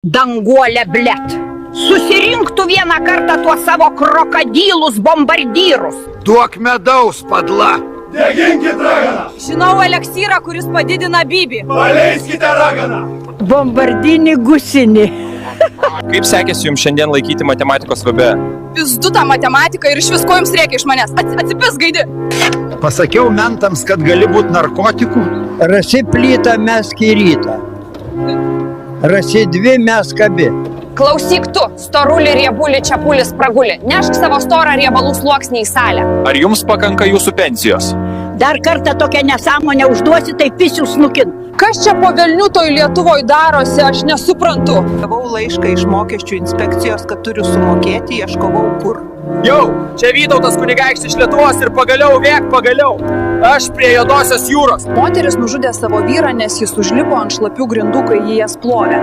Danguolė, blet. Susirinktų vieną kartą tuos savo krokodilus bombardyrus. Duok medaus, padla. Deginkit raganą! Žinau eliksyrą, kuris padidina bybį. Paleiskite raganą! Bombardinį gusinį. Kaip sekėsi jums šiandien laikyti matematikos VB? Pizdu tą matematiką ir iš visko jums reikia iš manęs. Atsipis, gaidi. Pasakiau mentams, kad gali būti narkotikų. Rasi plytą mesk į rytą. Rasi dvi mesk abi. Klausyk tu, storulį, riebulį, čiapulį, spragulį. Nešk savo storą riebalų sluoksnį į salę. Ar jums pakanka jūsų pensijos? Dar kartą tokią nesąmonę užduosi, tai pisiu snukin. Kas čia po velnių toj Lietuvoje darosi, aš nesuprantu. Gavau laišką iš mokesčių inspekcijos, kad turiu sumokėti, ieškovau kur. Jau, čia Vytautas kunigaikštis iš Lietuvos ir pagaliau. Aš prie Juodosios jūros. Moteris nužudė savo vyrą, nes jis užlipo ant šlapių grindų, kai jį jas plovė.